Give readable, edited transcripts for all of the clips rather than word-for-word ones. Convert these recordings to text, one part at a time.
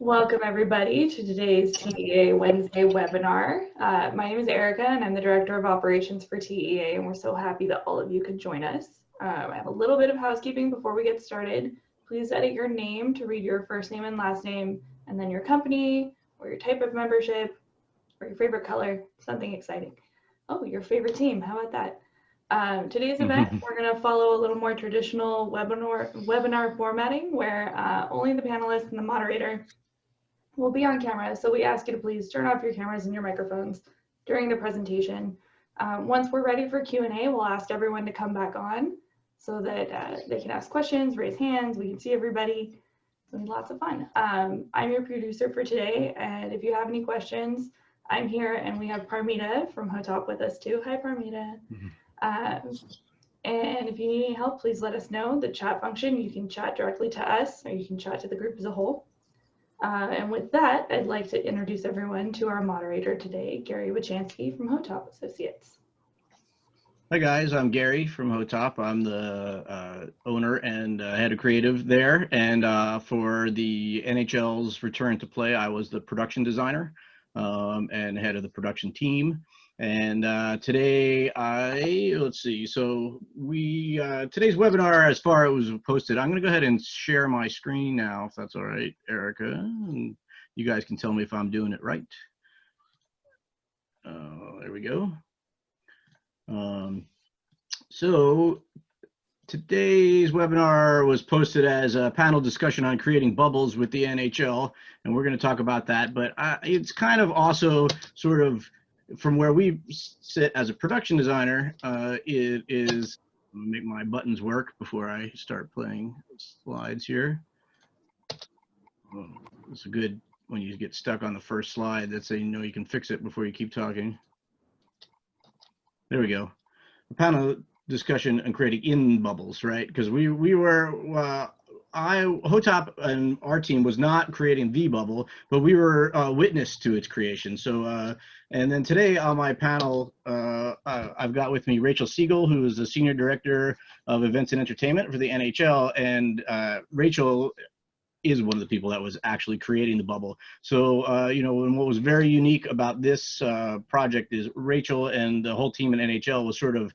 Welcome everybody to today's TEA Wednesday webinar. My name is Erica and I'm the Director of Operations for TEA, and we're so happy that all of you could join us. I have a little bit of housekeeping before we get started. Please edit your name to read your first name and last name, and then your company or your type of membership or your favorite color, something exciting. Oh, your favorite team, how about that? Today's event, we're going to follow a little more traditional webinar formatting where only the panelists and the moderator will be on camera. So we ask you to please turn off your cameras and your microphones during the presentation. Once we're ready for Q&A, we'll ask everyone to come back on so that they can ask questions, raise hands, we can see everybody. It's going to be lots of fun. I'm your producer for today, and if you have any questions, I'm here, and we have Parmita from Hotop with us too. Hi, Parmita. And if you need any help, please let us know. The chat function, you can chat directly to us, or you can chat to the group as a whole. And with that, I'd like to introduce everyone to our moderator today, Gary Vachansky from Hotopp Associates. Hi guys, I'm Gary from Hotop. I'm the owner and head of creative there. And for the NHL's return to play, I was the production designer and head of the production team. And today let's see, so today's webinar, as far as it was posted, I'm going to go ahead and share my screen now, if that's all right, Erica, and you guys can tell me if I'm doing it right. There we go. So today's webinar was posted as a panel discussion on creating bubbles with the NHL, and we're going to talk about that, but it's kind of also sort of from where we sit as a production designer. It is, make my buttons work before I start playing slides here. It's good when you get stuck on the first slide, that's how you know you can fix it before you keep talking. There we go. A panel discussion on creating in bubbles, right? Because we were, Hotop and our team was not creating the bubble, but we were witness to its creation. So, and then today on my panel, I've got with me Rachel Siegel, who is the Senior Director of Events and Entertainment for the NHL, and Rachel is one of the people that was actually creating the bubble. So, you know, and what was very unique about this project is Rachel and the whole team in NHL was sort of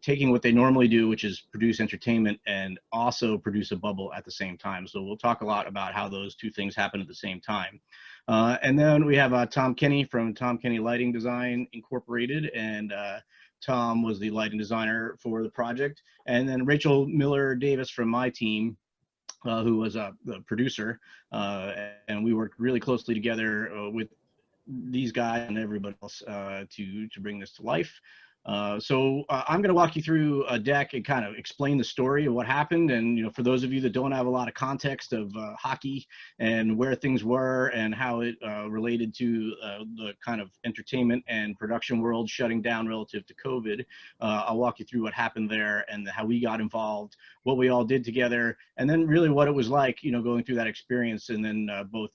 taking what they normally do, which is produce entertainment and also produce a bubble at the same time. So we'll talk a lot about how those two things happen at the same time. And then we have Tom Kenny from Tom Kenny Lighting Design Incorporated, and Tom was the lighting designer for the project. And then Rachel Miller Davis from my team, who was the producer, and we worked really closely together with these guys and everybody else to bring this to life. So I'm going to walk you through a deck and kind of explain the story of what happened. And, you know, for those of you that don't have a lot of context of hockey and where things were and how it related to the kind of entertainment and production world shutting down relative to COVID, I'll walk you through what happened there and how we got involved, what we all did together, and then really what it was like, you know, going through that experience, and then both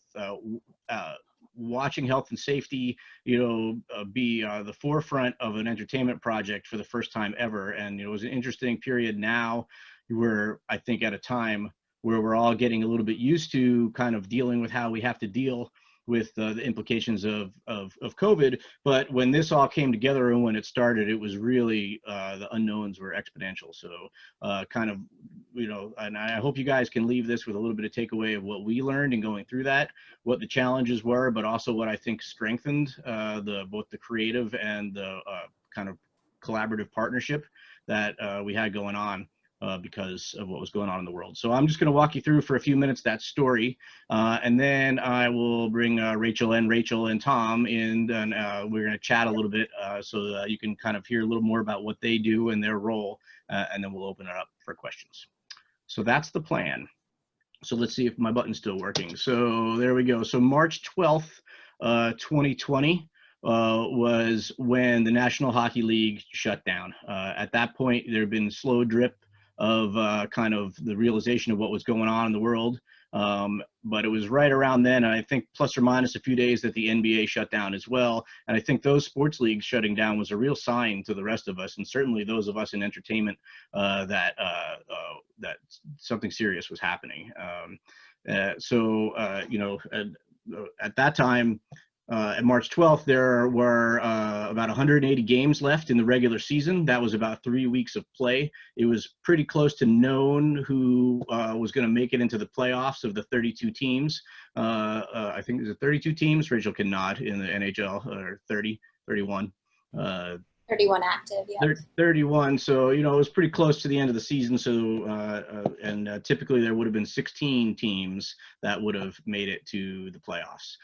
watching health and safety, you know, be the forefront of an entertainment project for the first time ever. And it was an interesting period. Now we're, I think, at a time where we're all getting a little bit used to kind of dealing with how we have to deal with the implications of COVID. But when this all came together and when it started, it was really, the unknowns were exponential. So kind of, you know, and I hope you guys can leave this with a little bit of takeaway of what we learned in going through that, what the challenges were, but also what I think strengthened both the creative and the kind of collaborative partnership that we had going on because of what was going on in the world. So I'm just going to walk you through for a few minutes that story, and then I will bring Rachel and Tom in, and we're going to chat a little bit so that you can kind of hear a little more about what they do and their role, and then we'll open it up for questions. So that's the plan. So let's see if my button's still working. So there we go. So March 12th, 2020 was when the National Hockey League shut down. At that point, there had been slow drip of kind of the realization of what was going on in the world. But it was right around then, and I think plus or minus a few days, that the NBA shut down as well. And I think those sports leagues shutting down was a real sign to the rest of us, and certainly those of us in entertainment, that something serious was happening. At that time, at March 12th, there were about 180 games left in the regular season. That was about 3 weeks of play. It was pretty close to known who was going to make it into the playoffs of the 32 teams. I think there's 32 teams. Rachel can nod in the NHL, or 30, 31. 31 active, yeah. 31. So, it was pretty close to the end of the season. So, typically there would have been 16 teams that would have made it to the playoffs.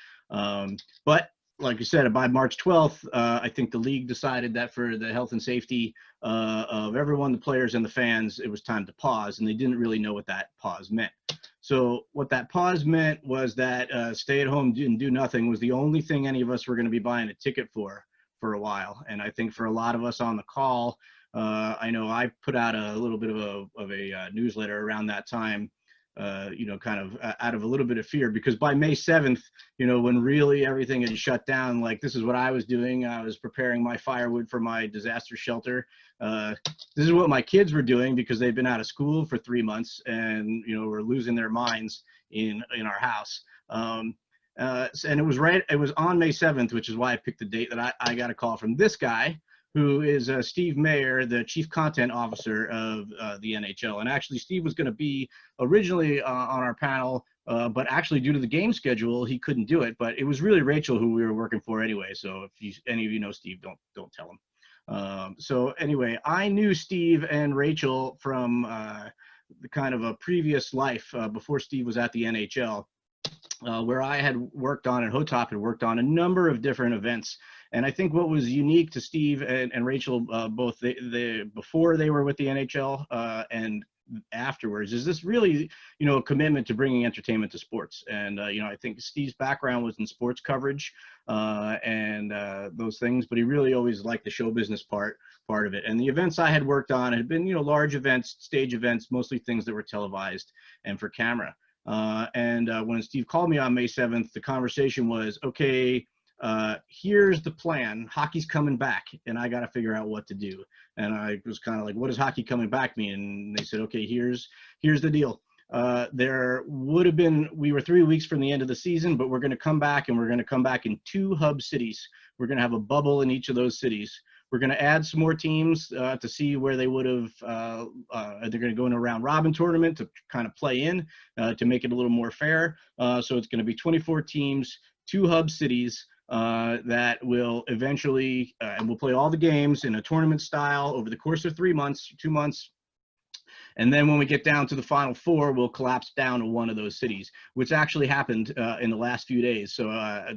But like you said, by March 12th, I think the league decided that for the health and safety of everyone, the players and the fans, it was time to pause, and they didn't really know what that pause meant. So what that pause meant was that stay at home and do nothing was the only thing any of us were going to be buying a ticket for a while. And I think for a lot of us on the call, I know I put out a little bit of a newsletter around that time, kind of out of a little bit of fear, because by May 7th, when really everything had shut down, like this is what I was doing. I was preparing my firewood for my disaster shelter. This is what my kids were doing because they've been out of school for 3 months and, were losing their minds in our house. And it was on May 7th, which is why I picked the date that I got a call from this guy, who is Steve Mayer, the Chief Content Officer of the NHL. And actually, Steve was going to be originally on our panel, but actually due to the game schedule, he couldn't do it. But it was really Rachel who we were working for anyway. So if any of you know Steve, don't tell him. So anyway, I knew Steve and Rachel from the kind of a previous life before Steve was at the NHL. Where I had worked on and Hotop had worked on a number of different events. And I think what was unique to Steve and Rachel, both before they were with the NHL and afterwards, is this really, a commitment to bringing entertainment to sports. And, I think Steve's background was in sports coverage and those things, but he really always liked the show business part of it. And the events I had worked on had been, large events, stage events, mostly things that were televised and for camera. When Steve called me on May 7th, the conversation was, okay, here's the plan. Hockey's coming back, and I got to figure out what to do. And I was kind of like, what does hockey coming back mean? And they said, okay, here's the deal. We were 3 weeks from the end of the season, but we're going to come back, and we're going to come back in 2 hub cities. We're going to have a bubble in each of those cities. We're going to add some more teams to see where they would have. They're going to go in a round robin tournament to kind of play in to make it a little more fair. So it's going to be 24 teams, 2 hub cities that will eventually, and we'll play all the games in a tournament style over the course of 2 months. And then when we get down to the Final Four, we'll collapse down to one of those cities, which actually happened in the last few days. So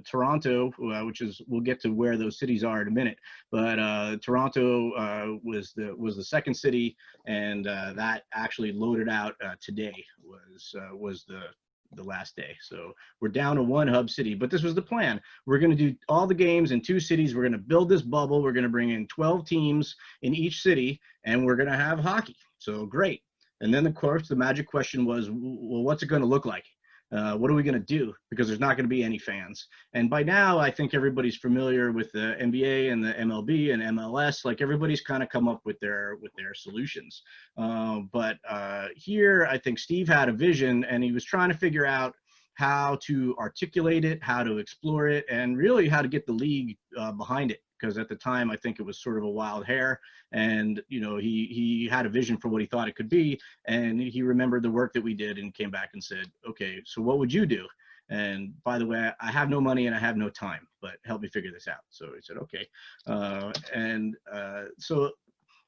Toronto, we'll get to where those cities are in a minute, but Toronto was the second city, and that actually loaded out today was the last day. So we're down to 1 hub city, but this was the plan. We're going to do all the games in 2 cities. We're going to build this bubble. We're going to bring in 12 teams in each city, and we're going to have hockey. So great. And then, of course, the magic question was, well, what's it going to look like? What are we going to do? Because there's not going to be any fans. And by now, I think everybody's familiar with the NBA and the MLB and MLS. Like, everybody's kind of come up with their solutions. But here, I think Steve had a vision, and he was trying to figure out how to articulate it, how to explore it, and really how to get the league behind it. Because at the time, I think it was sort of a wild hair, and he had a vision for what he thought it could be, and he remembered the work that we did and came back and said, okay, so what would you do? And by the way, I have no money and I have no time, but help me figure this out. So he said, okay. So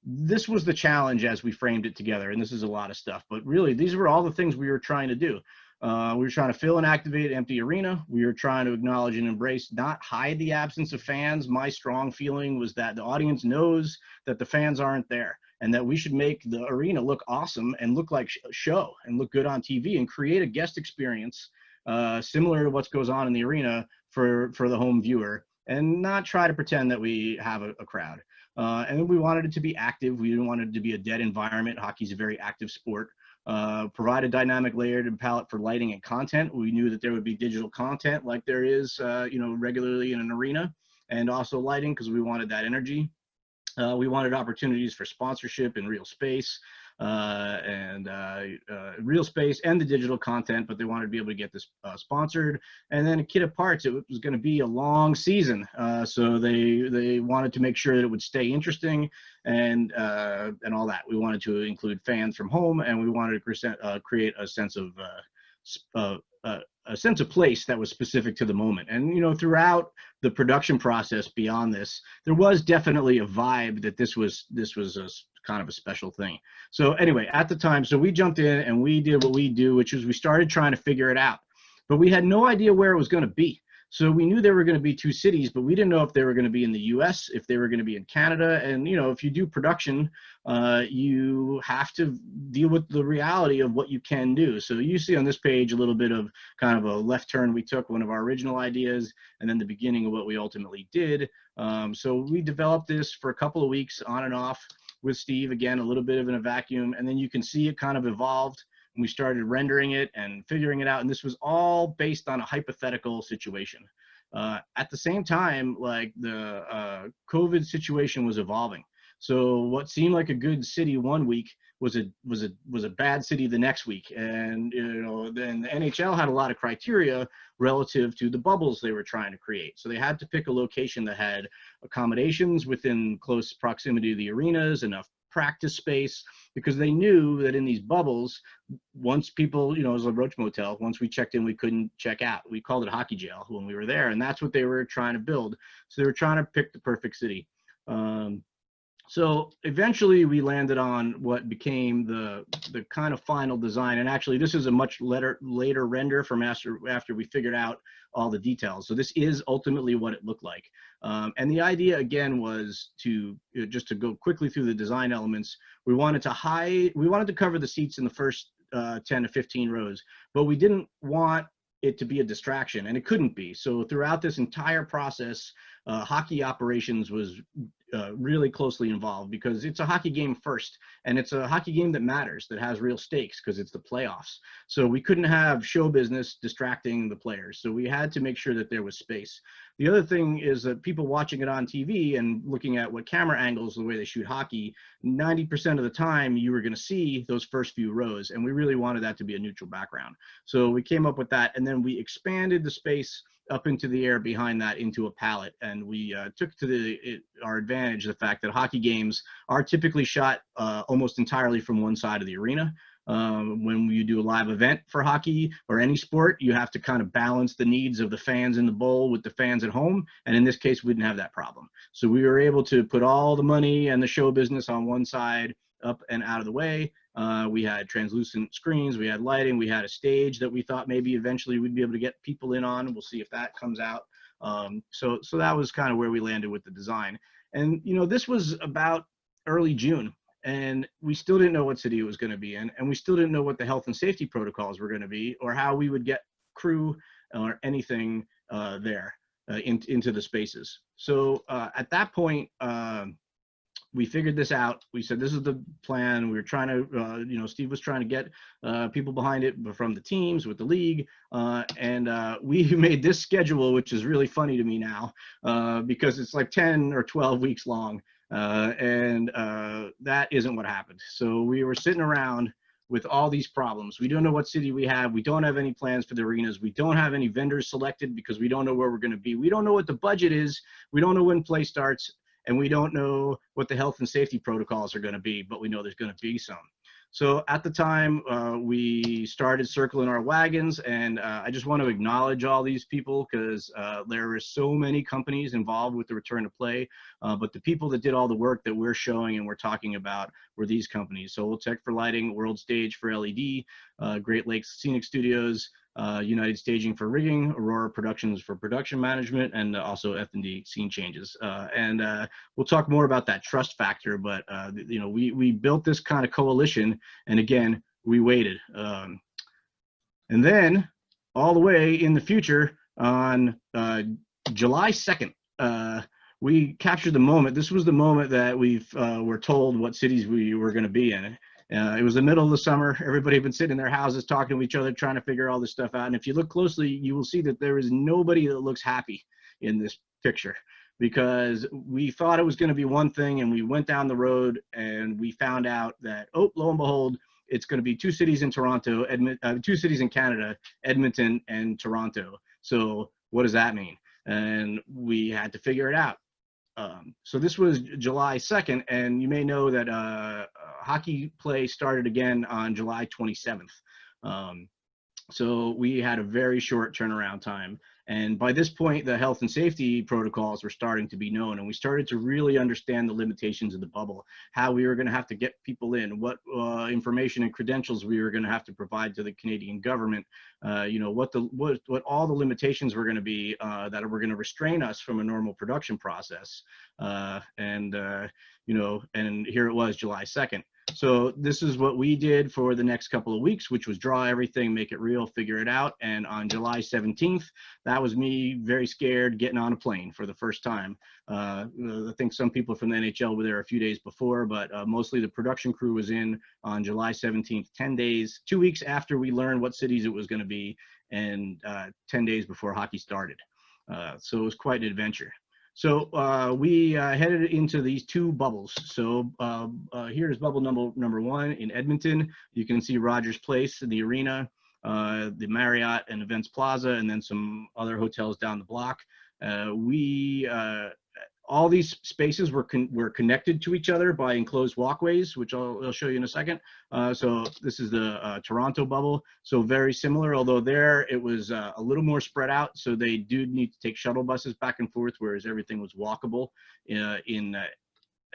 this was the challenge as we framed it together, and this is a lot of stuff, but really these were all the things we were trying to do. We were trying to fill and activate an empty arena. We were trying to acknowledge and embrace, not hide the absence of fans. My strong feeling was that the audience knows that the fans aren't there, and that we should make the arena look awesome and look like a show and look good on TV and create a guest experience similar to what goes on in the arena for the home viewer, and not try to pretend that we have a crowd. And we wanted it to be active. We didn't want it to be a dead environment. Hockey's a very active sport. Provide a dynamic layered and palette for lighting and content. We knew that there would be digital content like there is, regularly in an arena, and also lighting, because we wanted that energy. We wanted opportunities for sponsorship in real space real space and the digital content, but they wanted to be able to get this sponsored. And then kit of parts, it was going to be a long season, so they wanted to make sure that it would stay interesting and all that. We wanted to include fans from home, and we wanted to create a sense of place that was specific to the moment. And throughout the production process beyond this, there was definitely a vibe that this was a kind of a special thing. So anyway, at the time, so we jumped in and we did what we do, which was we started trying to figure it out, but we had no idea where it was going to be. So we knew there were going to be 2 cities, but we didn't know if they were going to be in the US, if they were going to be in Canada. And, if you do production, you have to deal with the reality of what you can do. So you see on this page a little bit of kind of a left turn. We took one of our original ideas and then the beginning of what we ultimately did. So we developed this for a couple of weeks on and off with Steve, again, a little bit of in a vacuum. And then you can see it kind of evolved. And we started rendering it and figuring it out. And this was all based on a hypothetical situation. At the same time, like the COVID situation was evolving. So what seemed like a good city one week was a bad city the next week. And then the NHL had a lot of criteria relative to the bubbles they were trying to create. So they had to pick a location that had accommodations within close proximity to the arenas, enough practice space, because they knew that in these bubbles, once people, it was a Roach Motel, once we checked in, we couldn't check out. We called it hockey jail when we were there, and that's what they were trying to build. So they were trying to pick the perfect city. So eventually we landed on what became the kind of final design. And actually this is a much later render from after we figured out all the details. So this is ultimately what it looked like. And the idea again was to, just to go quickly through the design elements, we wanted to cover the seats in the first 10 to 15 rows, but we didn't want it to be a distraction, and it couldn't be. So throughout this entire process, hockey operations was really closely involved, because it's a hockey game first, and it's a hockey game that matters, that has real stakes, because it's the playoffs. So we couldn't have show business distracting the players. So we had to make sure that there was space. The other thing is that people watching it on TV and looking at what camera angles, the way they shoot hockey, 90% of the time you were going to see those first few rows, and we really wanted that to be a neutral background. So we came up with that, and then we expanded the space up into the air behind that into a palette, and we took to our advantage the fact that hockey games are typically shot almost entirely from one side of the arena. When you do a live event for hockey or any sport, you have to kind of balance the needs of the fans in the bowl with the fans at home, and in this case we didn't have that problem. So we were able to put all the money and the show business on one side, up and out of the way. We had translucent screens, we had lighting, we had a stage that we thought maybe eventually we'd be able to get people in on. We'll see if that comes out. So that was kind of where we landed with the design. And this was about early June, and we still didn't know what city it was going to be in, and we still didn't know what the health and safety protocols were going to be, or how we would get crew or anything there into the spaces. So at that point, we figured this out. We said, this is the plan. We were trying to, Steve was trying to get people behind it from the teams with the league. And we made this schedule, which is really funny to me now, because it's like 10 or 12 weeks long. And that isn't what happened. So we were sitting around with all these problems. We don't know what city we have. We don't have any plans for the arenas. We don't have any vendors selected because we don't know where we're going to be. We don't know what the budget is. We don't know when play starts. And we don't know what the health and safety protocols are going to be, but we know there's going to be some. So at the time, we started circling our wagons, and I just want to acknowledge all these people, because there were so many companies involved with the return to play, but the people that did all the work that we're showing and we're talking about were these companies. So Tech for lighting, World Stage for LED, Great Lakes Scenic Studios, United Staging for rigging, Aurora Productions for production management, and also F&D scene changes. And we'll talk more about that trust factor, but we built this kind of coalition, and again, we waited. And then all the way in the future, on July 2nd, we captured the moment. This was the moment that we were told what cities we were going to be in. It was the middle of the summer. Everybody had been sitting in their houses talking to each other, trying to figure all this stuff out. And if you look closely, you will see that there is nobody that looks happy in this picture. because we thought it was going to be one thing, and we went down the road and we found out that, oh, lo and behold, it's going to be 2 cities in Toronto, 2 cities in Canada, Edmonton and Toronto. So what does that mean? And we had to figure it out. So this was July 2nd, and you may know that hockey play started again on July 27th. So we had a very short turnaround time. And by this point, the health and safety protocols were starting to be known, and we started to really understand the limitations of the bubble, how we were going to have to get people in, what information and credentials we were going to have to provide to the Canadian government, you know, what all the limitations were going to be that were going to restrain us from a normal production process. You know, and here it was, July 2nd. So this is what we did for the next couple of weeks, which was draw everything, make it real, figure it out. And on July 17th, that was me very scared getting on a plane for the first time. I think some people from the NHL were there a few days before, but mostly the production crew was in on July 17th, 10 days, 2 weeks after we learned what cities it was going to be, and 10 days before hockey started. So it was quite an adventure. So we headed into these 2 bubbles. So here's bubble number 1 in Edmonton. You can see Rogers Place, the arena, the Marriott and Events Plaza, and then some other hotels down the block. All these spaces were connected to each other by enclosed walkways, which I'll show you in a second. So this is the Toronto bubble. So very similar, although there it was a little more spread out. So they do need to take shuttle buses back and forth, whereas everything was walkable in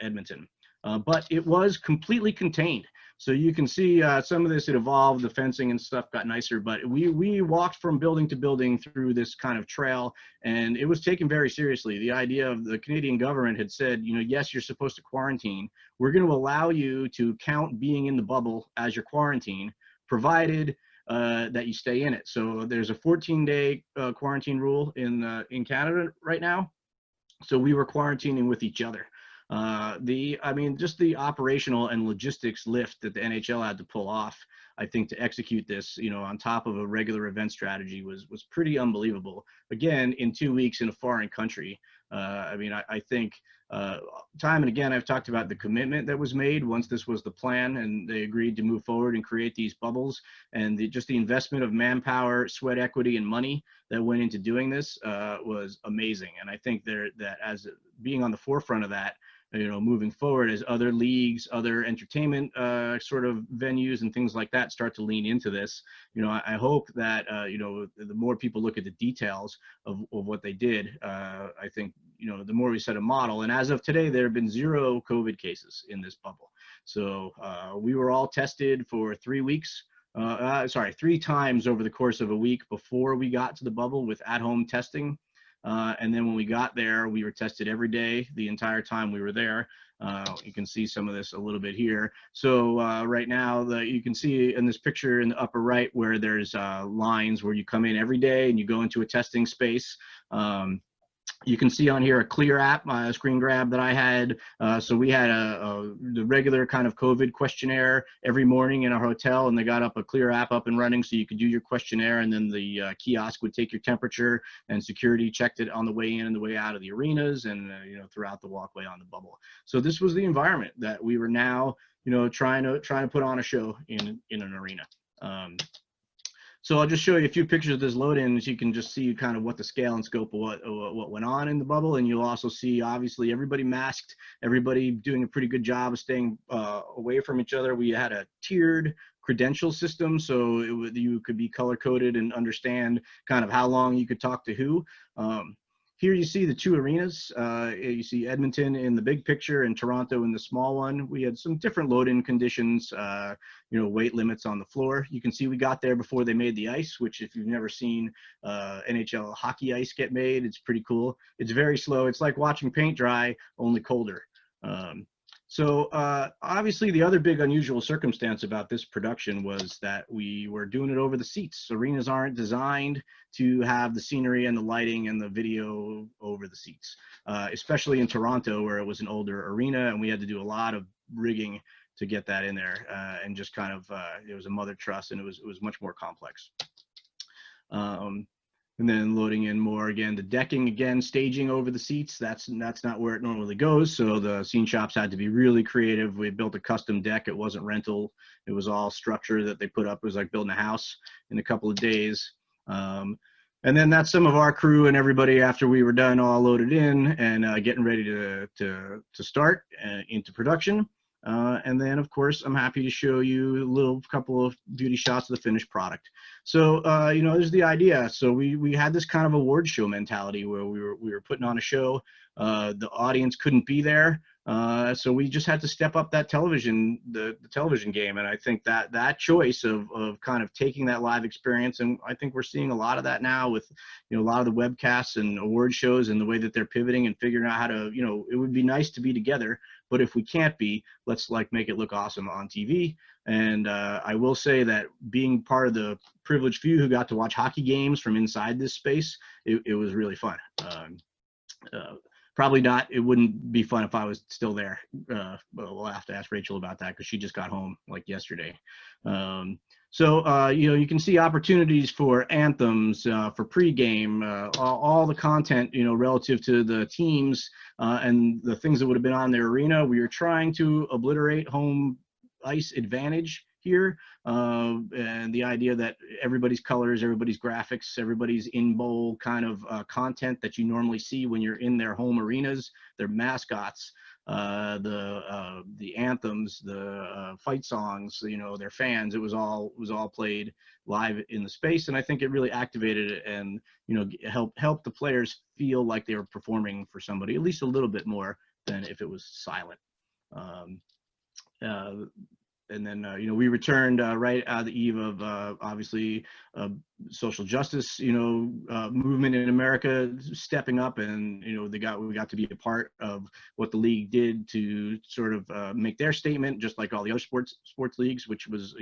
Edmonton. But it was completely contained. So you can see some of this, it evolved, the fencing and stuff got nicer, but we walked from building to building through this kind of trail, and it was taken very seriously. The idea of the Canadian government had said, you know, yes, you're supposed to quarantine. We're going to allow you to count being in the bubble as your quarantine, provided that you stay in it. So there's a 14-day quarantine rule in Canada right now. So we were quarantining with each other. I mean, just the operational and logistics lift that the NHL had to pull off, I think, to execute this, you know, on top of a regular event strategy was pretty unbelievable. Again, in 2 weeks in a foreign country. I mean, I think time and again, I've talked about the commitment that was made once this was the plan and they agreed to move forward and create these bubbles, and just the investment of manpower, sweat equity, and money that went into doing this was amazing. And I think that as being on the forefront of that, you know, moving forward as other leagues, other entertainment sort of venues and things like that start to lean into this, you know, I hope that, you know, the more people look at the details of what they did, I think, you know, the more we set a model. And as of today, there have been 0 COVID cases in this bubble. So we were all tested for 3 weeks. 3 times over the course of a week before we got to the bubble with at-home testing. And then when we got there, we were tested every day the entire time we were there. You can see some of this a little bit here. So right now, you can see in this picture in the upper right where there's lines where you come in every day and you go into a testing space. You can see on here a Clear app, a screen grab that I had. So we had the regular kind of COVID questionnaire every morning in our hotel, and they got up a Clear app up and running so you could do your questionnaire, and then the kiosk would take your temperature, and security checked it on the way in and the way out of the arenas, and you know, throughout the walkway on the bubble. So this was the environment that we were now, you know, trying to put on a show in an arena. So I'll just show you a few pictures of this load-in so you can just see kind of what the scale and scope of what went on in the bubble. And you'll also see, obviously, everybody masked, everybody doing a pretty good job of staying away from each other. We had a tiered credential system, so you could be color-coded and understand kind of how long you could talk to who. Here you see the 2 arenas. You see Edmonton in the big picture and Toronto in the small one. We had some different load-in conditions, you know, weight limits on the floor. You can see we got there before they made the ice, which if you've never seen NHL hockey ice get made, it's pretty cool. It's very slow. It's like watching paint dry, only colder. So obviously the other big unusual circumstance about this production was that we were doing it over the seats. Arenas aren't designed to have the scenery and the lighting and the video over the seats, especially in Toronto where it was an older arena and we had to do a lot of rigging to get that in there, and just kind of, it was a mother truss and it was much more complex. and then loading in more again. The decking again, staging over the seats, that's not where it normally goes. So the scene shops had to be really creative. We built a custom deck. It wasn't rental. It was all structure that they put up. It was like building a house in a couple of days. And then that's some of our crew and everybody after we were done all loaded in and getting ready to start into production. And then, of course, I'm happy to show you a couple of beauty shots of the finished product. So, there's the idea. So we had this kind of award show mentality where we were putting on a show. The audience couldn't be there. So we just had to step up that the television game. And I think that choice of kind of taking that live experience, and I think we're seeing a lot of that now with, a lot of the webcasts and award shows and the way that they're pivoting and figuring out how to, it would be nice to be together, but if we can't be, let's make it look awesome on TV. And I will say that being part of the privileged few who got to watch hockey games from inside this space, it was really fun. Probably not. It wouldn't be fun if I was still there. But we'll have to ask Rachel about that because she just got home yesterday. You can see opportunities for anthems, for pregame, all the content, relative to the teams and the things that would have been on their arena. We are trying to obliterate home ice advantage here, and the idea that everybody's colors, everybody's graphics, everybody's in bowl kind of content that you normally see when you're in their home arenas, their mascots, the anthems, the fight songs, their fans, it was all played live in the space. And I think it really activated it and, helped the players feel like they were performing for somebody, at least a little bit more than if it was silent. And then, we returned right out of the eve of, obviously, social justice, movement in America stepping up. And, we got to be a part of what the league did to sort of make their statement, just like all the other sports leagues, which was,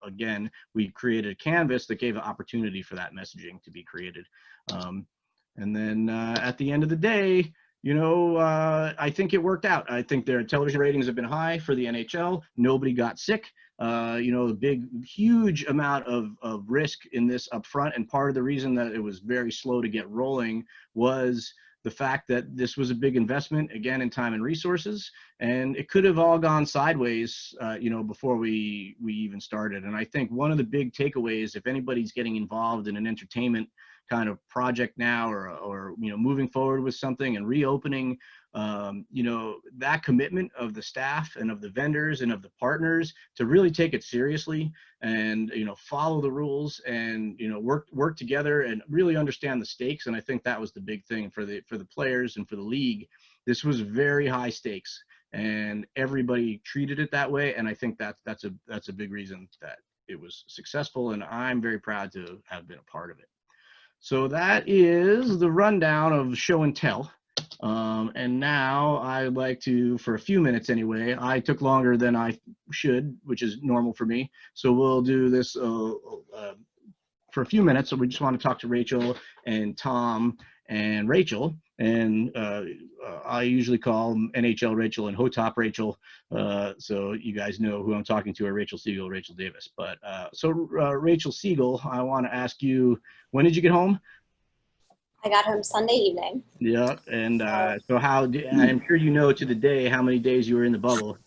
again, we created a canvas that gave an opportunity for that messaging to be created. And then at the end of the day, I think it worked out. I think their television ratings have been high for the NHL. Nobody got sick. Huge amount of risk in this up front. And part of the reason that it was very slow to get rolling was the fact that this was a big investment, again, in time and resources. And it could have all gone sideways, before we even started. And I think one of the big takeaways, if anybody's getting involved in an entertainment kind of project now or moving forward with something and reopening, that commitment of the staff and of the vendors and of the partners to really take it seriously and follow the rules and work together and really understand the stakes. And I think that was the big thing for the players and for the league. This was very high stakes and everybody treated it that way. And I think that's a big reason that it was successful, and I'm very proud to have been a part of it. So that is the rundown of show and tell. And now I'd like to, for a few minutes anyway, I took longer than I should, which is normal for me. So we'll do this for a few minutes. So we just want to talk to Rachel and Tom and Rachel. And I usually call NHL Rachel and Hotopp Rachel. So you guys know who I'm talking to are Rachel Siegel, Rachel Davis. But Rachel Siegel, I want to ask you, when did you get home? I got home Sunday evening. Yeah, and so I'm sure you know to the day how many days you were in the bubble.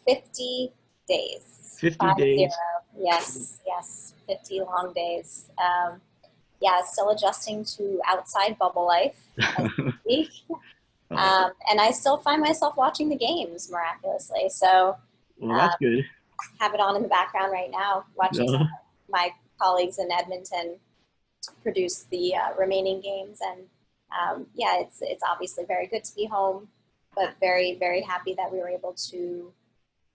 50 days. 50 days. Yes, 50 long days. Still adjusting to outside bubble life as we speak. And I still find myself watching the games miraculously. So, well, that's good. Have it on in the background right now, watching my colleagues in Edmonton produce the remaining games. And it's obviously very good to be home, but very, very happy that we were able to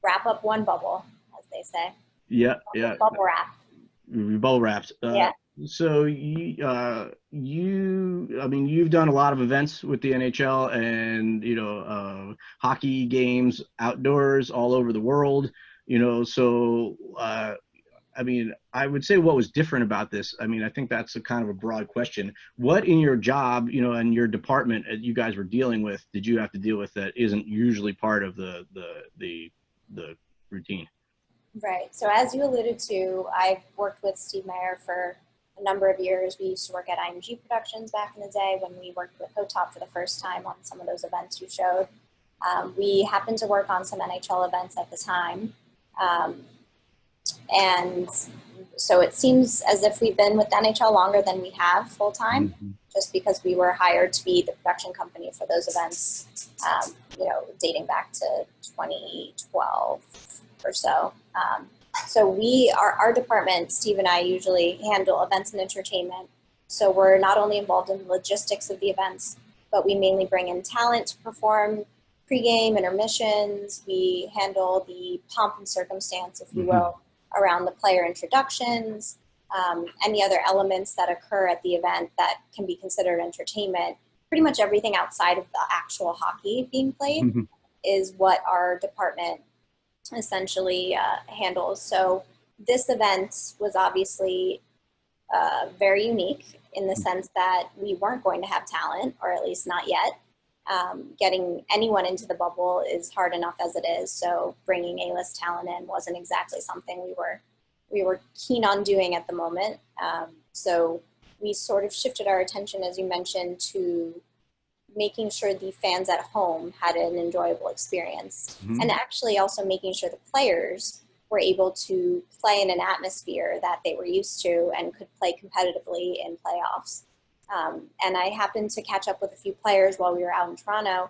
wrap up one bubble, as they say. Yeah. Bubble wrap. Bubble wrapped. Yeah. So you've done a lot of events with the NHL and, hockey games outdoors all over the world, so, I would say what was different about this. I think that's a kind of a broad question. What in your job, and your department you guys were dealing with, did you have to deal with that isn't usually part of the routine? Right. So as you alluded to, I've worked with Steve Meyer for a a number of years. We used to work at IMG Productions back in the day when we worked with Hotop for the first time on some of those events you showed. We happened to work on some NHL events at the time. And so it seems as if we've been with NHL longer than we have full time, just because we were hired to be the production company for those events, dating back to 2012 or so. So our department, Steve and I usually handle events and entertainment. So we're not only involved in the logistics of the events, but we mainly bring in talent to perform pregame, intermissions. We handle the pomp and circumstance, if you will, around the player introductions, any other elements that occur at the event that can be considered entertainment. Pretty much everything outside of the actual hockey being played is what our department essentially handles. So this event was obviously very unique in the sense that we weren't going to have talent, or at least not yet. Getting anyone into the bubble is hard enough as it is. So bringing A-list talent in wasn't exactly something we were keen on doing at the moment. So we sort of shifted our attention, as you mentioned, to making sure the fans at home had an enjoyable experience, and actually also making sure the players were able to play in an atmosphere that they were used to and could play competitively in playoffs. And I happened to catch up with a few players while we were out in Toronto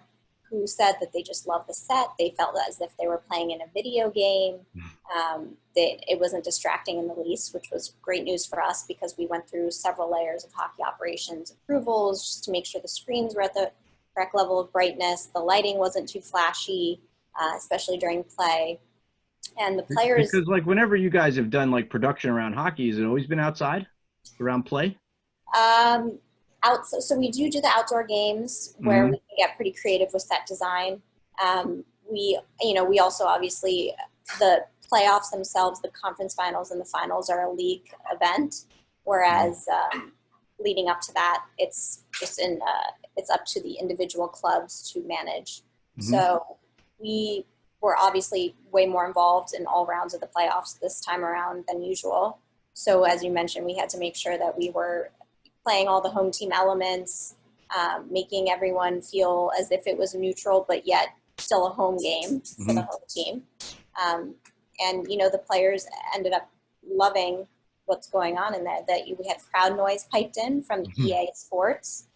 who said that they just loved the set. They felt as if they were playing in a video game. That it wasn't distracting in the least, which was great news for us because we went through several layers of hockey operations approvals just to make sure the screens were at the correct level of brightness. The lighting wasn't too flashy, especially during play. And the players... Because like whenever you guys have done like production around hockey, has it always been outside around play? So we do the outdoor games where we can get pretty creative with set design. We also obviously, the playoffs themselves, the conference finals and the finals are a league event, whereas leading up to that, it's just it's up to the individual clubs to manage. So we were obviously way more involved in all rounds of the playoffs this time around than usual. So as you mentioned, we had to make sure that we were playing all the home team elements, making everyone feel as if it was neutral, but yet still a home game for the home team. And, the players ended up loving what's going on in there, that we had crowd noise piped in from EA Sports.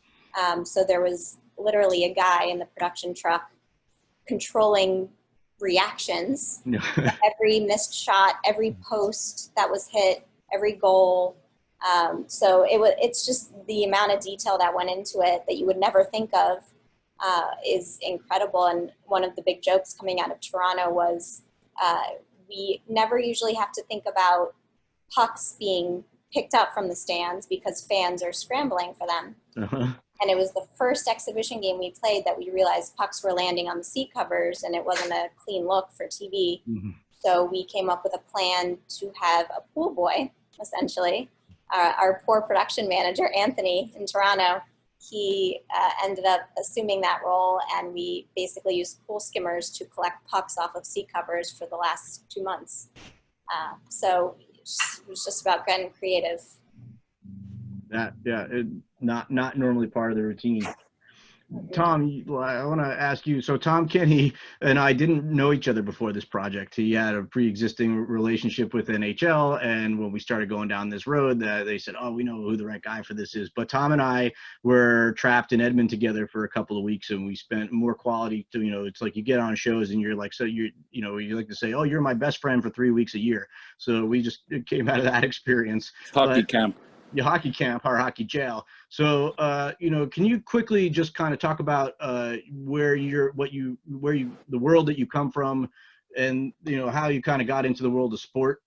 So there was literally a guy in the production truck controlling reactions, every missed shot, every post that was hit, every goal. So it's just the amount of detail that went into it that you would never think of is incredible. And one of the big jokes coming out of Toronto was we never usually have to think about pucks being picked up from the stands because fans are scrambling for them. And it was the first exhibition game we played that we realized pucks were landing on the seat covers and it wasn't a clean look for TV. So we came up with a plan to have a pool boy, essentially. Our poor production manager, Anthony, in Toronto, he ended up assuming that role, and we basically used pool skimmers to collect pucks off of seat covers for the last 2 months. So it was just about getting creative. Not normally part of the routine. Tom, I want to ask you, so Tom Kenny and I didn't know each other before this project. He had a pre-existing relationship with NHL, and when we started going down this road, they said, oh, we know who the right guy for this is. But Tom and I were trapped in Edmonton together for a couple of weeks, and we spent more quality to, it's like you get on shows and you're like, so you like to say, oh, you're my best friend for 3 weeks a year. So we just came out of that experience. Hockey camp. Your hockey camp, our hockey jail. So, can you quickly just kind of talk about the world that you come from, and how you kind of got into the world of sport,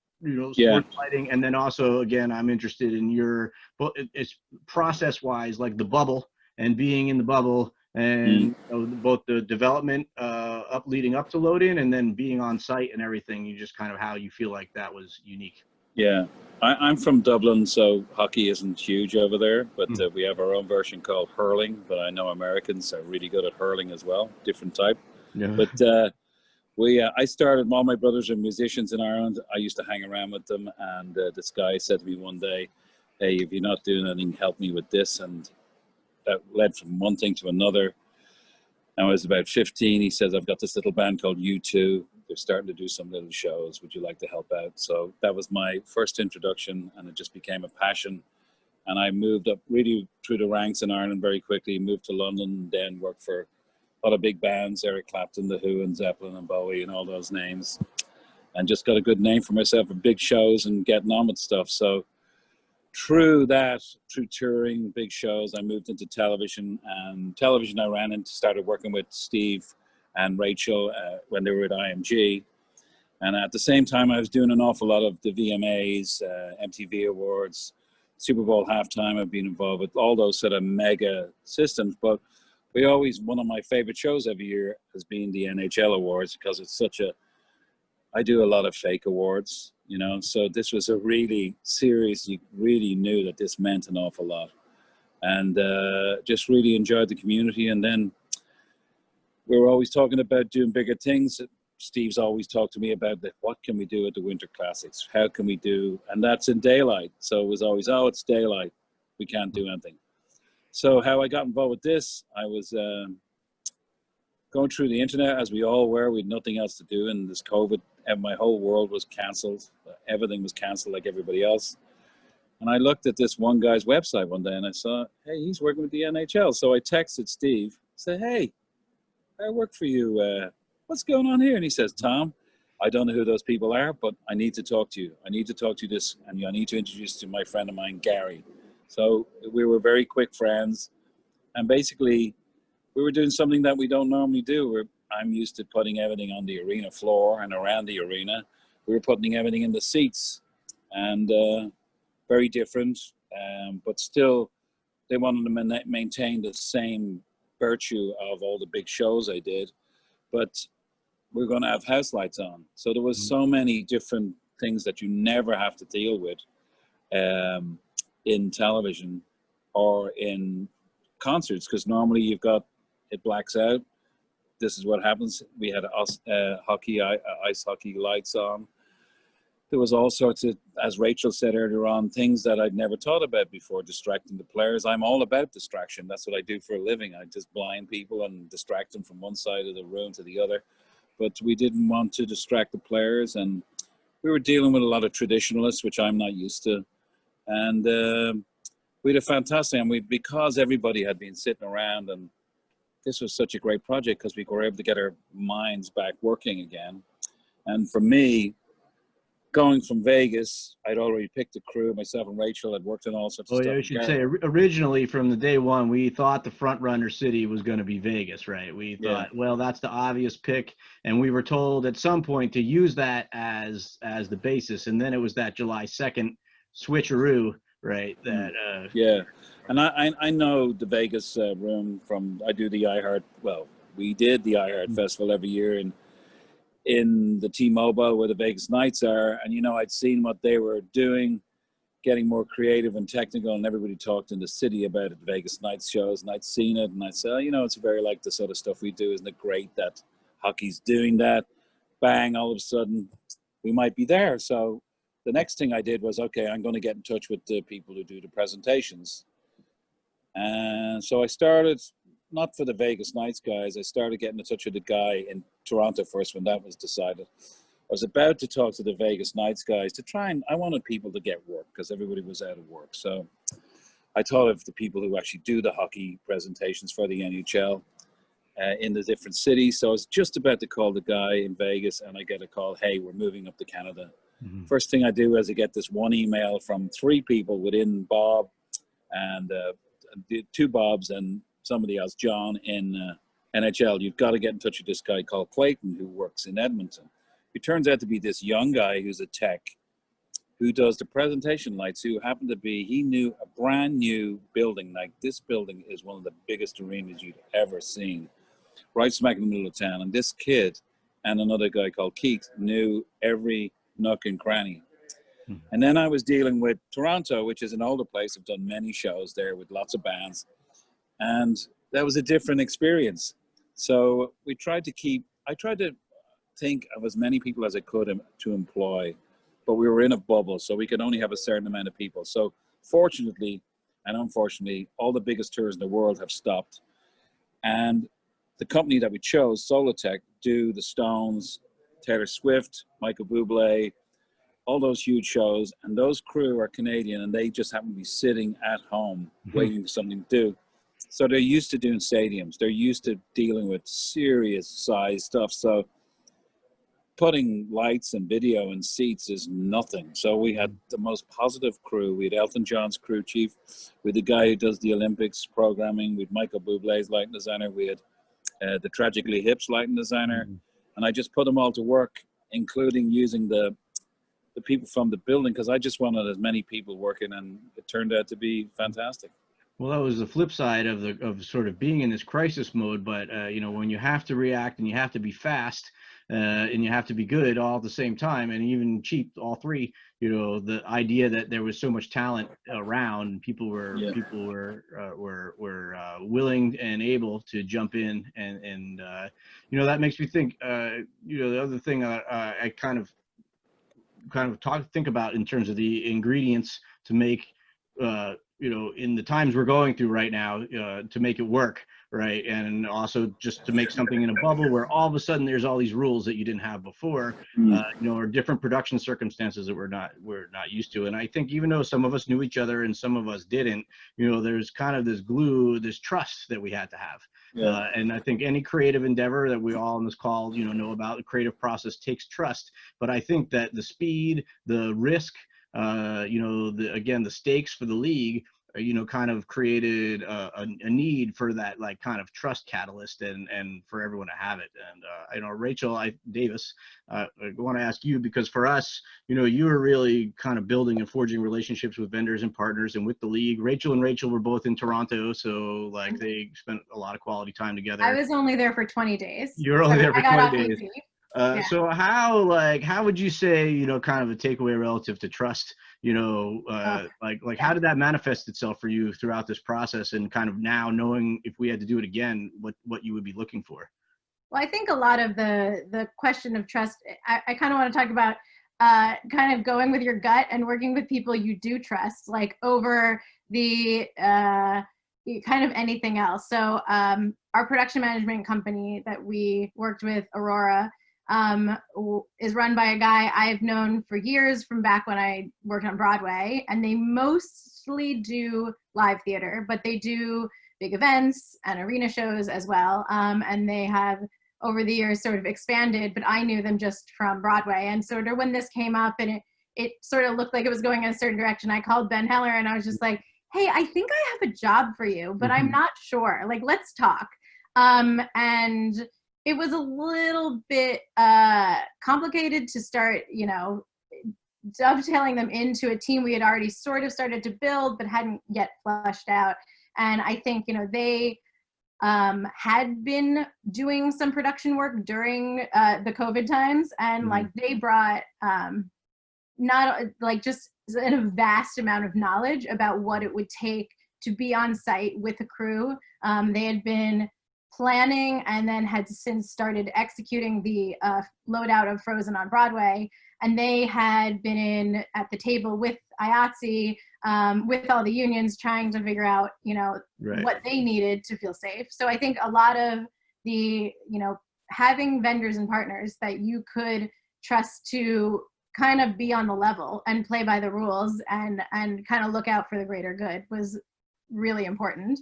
sports fighting, and then also again, I'm interested in it's process-wise, like the bubble and being in the bubble, and both the development leading up to load-in, and then being on site and everything. You just kind of how you feel like that was unique. Yeah, I'm from Dublin, so hockey isn't huge over there, but we have our own version called hurling, but I know Americans are really good at hurling as well, different type. Yeah. But I started, all my brothers are musicians in Ireland. I used to hang around with them, and this guy said to me one day, hey, if you're not doing anything, help me with this. And that led from one thing to another. I was about 15. He says, I've got this little band called U2. They're starting to do some little shows. Would you like to help out? So that was my first introduction, and it just became a passion. And I moved up really through the ranks in Ireland very quickly, moved to London, then worked for a lot of big bands, Eric Clapton, The Who, and Zeppelin, and Bowie, and all those names. And just got a good name for myself at big shows and getting on with stuff. So through that, through touring, big shows, I moved into television. And television, I ran into, started working with Steve and Rachel when they were at IMG. And at the same time, I was doing an awful lot of the VMAs, MTV Awards, Super Bowl halftime. I've been involved with all those sort of mega systems. But we always, one of my favorite shows every year has been the NHL Awards, because it's such a, I do a lot of fake awards, you know, so this was a really serious, you really knew that this meant an awful lot, and just really enjoyed the community. And then we were always talking about doing bigger things. Steve's always talked to me about that. What can we do at the Winter Classics? How can we do, and that's in daylight. So it was always, oh, it's daylight, we can't do anything. So how I got involved with this, I was going through the internet, as we all were. We had nothing else to do, and this COVID, and my whole world was cancelled. Everything was cancelled like everybody else. And I looked at this one guy's website one day, and I saw, hey, he's working with the NHL. So I texted Steve, said, hey, I work for you. What's going on here? And he says, Tom, I don't know who those people are, but I need to talk to you. I need to talk to you this, and I need to introduce you to my friend of mine, Gary. So we were very quick friends, and basically we were doing something that we don't normally do. I'm used to putting everything on the arena floor and around the arena. We were putting everything in the seats, and very different, but still they wanted to maintain the same virtue of all the big shows I did, but we're going to have house lights on. So there was so many different things that you never have to deal with in television or in concerts, because normally you've got, it blacks out. This is what happens. We had ice hockey lights on. There was all sorts of, as Rachel said earlier on, things that I'd never thought about before, distracting the players. I'm all about distraction. That's what I do for a living. I just blind people and distract them from one side of the room to the other. But we didn't want to distract the players, and we were dealing with a lot of traditionalists, which I'm not used to. And we had a fantastic, and because everybody had been sitting around, and this was such a great project because we were able to get our minds back working again. And for me, going from Vegas, I'd already picked a crew. Myself and Rachel had worked on all sorts of stuff. Yeah, I should say, originally from the day one, we thought the front runner city was going to be Vegas, right? We thought, well, that's the obvious pick, and we were told at some point to use that as the basis, and then it was that July 2nd switcheroo, right? That yeah, and I know the Vegas room from, I do the iHeart. Well, we did the iHeart Festival every year in the T-Mobile where the Vegas Knights are, and I'd seen what they were doing, getting more creative and technical, and everybody talked in the city about it, the Vegas Knights shows, and I'd seen it, and I'd say, it's very like the sort of stuff we do. Isn't it great that hockey's doing that? Bang, all of a sudden we might be there. So the next thing I did was, okay, I'm going to get in touch with the people who do the presentations. And so I started, not for the Vegas Knights guys, I started getting in touch with the guy in Toronto first when that was decided. I was about to talk to the Vegas Knights guys to try and, I wanted people to get work because everybody was out of work. So I thought of the people who actually do the hockey presentations for the NHL in the different cities. So I was just about to call the guy in Vegas, and I get a call, hey, we're moving up to Canada. Mm-hmm. First thing I do is I get this one email from 3 people within Bob and 2 Bobs and somebody else, John in NHL. You've got to get in touch with this guy called Clayton who works in Edmonton. He turns out to be this young guy who's a tech who does the presentation lights, who happened to be, he knew a brand new building. Like, this building is one of the biggest arenas you'd ever seen, right smack in the middle of town. And this kid and another guy called Keith knew every nook and cranny. Mm-hmm. And then I was dealing with Toronto, which is an older place. I've done many shows there with lots of bands. And that was a different experience. So I tried to think of as many people as I could to employ, but we were in a bubble, so we could only have a certain amount of people. So fortunately and unfortunately, all the biggest tours in the world have stopped. And the company that we chose, Solotech, do the Stones, Taylor Swift, Michael Bublé, all those huge shows, and those crew are Canadian, and they just happen to be sitting at home waiting for something to do. So they're used to doing stadiums. They're used to dealing with serious size stuff. So putting lights and video and seats is nothing. So we had the most positive crew. We had Elton John's crew chief. We had the guy who does the Olympics programming. We had Michael Bublé's lighting designer. We had the Tragically Hip's lighting designer. And I just put them all to work, including using the people from the building, because I just wanted as many people working, and it turned out to be fantastic. Well, that was the flip side of sort of being in this crisis mode. But you know, when you have to react and you have to be fast and you have to be good all at the same time, and even cheap, all three. You know, the idea that there was so much talent around, people were willing and able to jump in, and you know, that makes me think. You know, the other thing I kind of think about in terms of the ingredients to make, you know, in the times we're going through right now, to make it work, right? And also just to make something in a bubble where all of a sudden there's all these rules that you didn't have before, you know, or different production circumstances that we're not used to. And I think even though some of us knew each other and some of us didn't, you know, there's kind of this glue, this trust that we had to have. And I think any creative endeavor that we all on this call, you know about, the creative process takes trust. But I think that the speed, the risk, you know, again, the stakes for the league, you know, kind of created a need for that, like, kind of trust catalyst, and for everyone to have it. And you know, Rachel Davis, I want to ask you, because for us, you know, you were really kind of building and forging relationships with vendors and partners and with the league. Rachel were both in Toronto, so like they spent a lot of quality time together. I was only there for 20 days. You were only there for 20 days. So how would you say, you know, kind of a takeaway relative to trust, you know, like how did that manifest itself for you throughout this process, and kind of now knowing if we had to do it again, what you would be looking for? Well, I think a lot of the question of trust, I kind of want to talk about kind of going with your gut and working with people you do trust, like over the kind of anything else. So our production management company that we worked with, Aurora, is run by a guy I've known for years from back when I worked on Broadway, and they mostly do live theater, but they do big events and arena shows as well. And they have over the years sort of expanded, but I knew them just from Broadway. And sort of when this came up and it sort of looked like it was going in a certain direction, I called Ben Heller and I was just like, hey, I think I have a job for you, but I'm not sure. Like, let's talk. And it was a little bit complicated to start, you know, dovetailing them into a team we had already sort of started to build, but hadn't yet fleshed out. And I think, you know, they had been doing some production work during the COVID times, and like they brought not like just a vast amount of knowledge about what it would take to be on site with a crew. They had been planning and then had since started executing the loadout of Frozen on Broadway. And they had been in at the table with IATSE, with all the unions, trying to figure out, you know, what they needed to feel safe. So I think a lot of the, you know, having vendors and partners that you could trust to kind of be on the level and play by the rules and kind of look out for the greater good was really important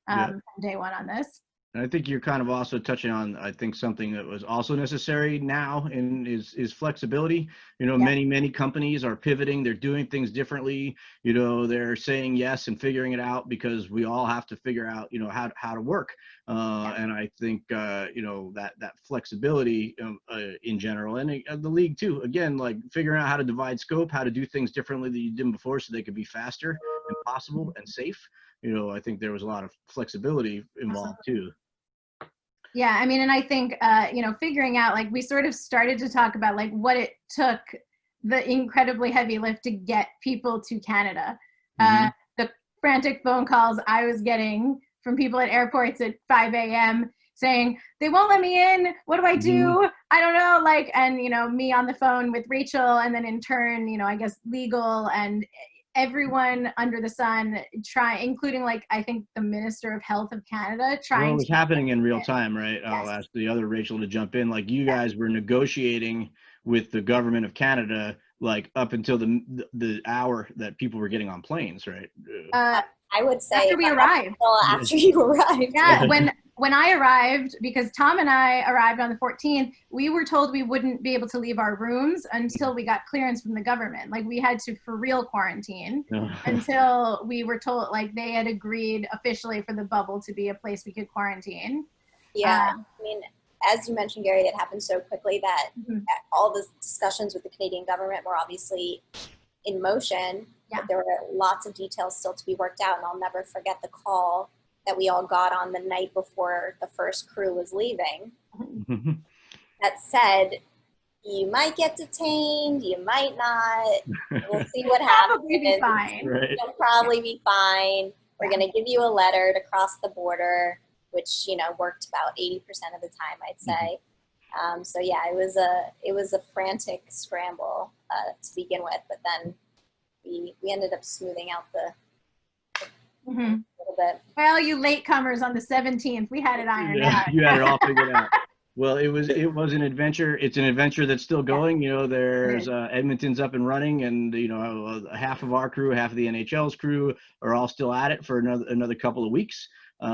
from day one on this. And I think you're kind of also touching on, I think, something that was also necessary now is flexibility. You know, many companies are pivoting. They're doing things differently. You know, they're saying yes and figuring it out because we all have to figure out, you know, how to work. And I think, you know, that flexibility in general, and the league too, again, like figuring out how to divide scope, how to do things differently than you did before so they could be faster and possible and safe. You know, I think there was a lot of flexibility involved too. Yeah, I mean, and I think, you know, figuring out, like, we sort of started to talk about, like, what it took, the incredibly heavy lift to get people to Canada. The frantic phone calls I was getting from people at airports at 5 a.m. saying, they won't let me in, what do I do? I don't know, like, and, you know, me on the phone with Rachel, and then in turn, you know, I guess legal, and everyone under the sun including like I think the Minister of Health of Canada Well, it trying was to happening in real time, right? I'll Yes. ask the other Rachel to jump in. Like you guys were negotiating with the government of Canada, like up until the hour that people were getting on planes, right? I would say after we arrived. After you arrived. Yeah, when I arrived, because Tom and I arrived on the 14th, we were told we wouldn't be able to leave our rooms until we got clearance from the government. Like we had to for real quarantine until we were told, like they had agreed officially for the bubble to be a place we could quarantine. Yeah, I mean, as you mentioned, Gary, it happened so quickly that all the discussions with the Canadian government were obviously in motion. Yeah. But there were lots of details still to be worked out, and I'll never forget the call that we all got on the night before the first crew was leaving that said, you might get detained, you might not, we'll see what happens. Probably be fine. Right. You'll probably be fine. We're going to give you a letter to cross the border, which, you know, worked about 80% of the time, I'd say. So yeah, it was a frantic scramble to begin with, but then we ended up smoothing out the little bit. Well, you latecomers on the 17th, we had it ironed out. You had it all figured out. Well, it was an adventure. It's an adventure that's still going. You know, there's Edmonton's up and running, and you know, half of our crew, half of the NHL's crew are all still at it for another couple of weeks. You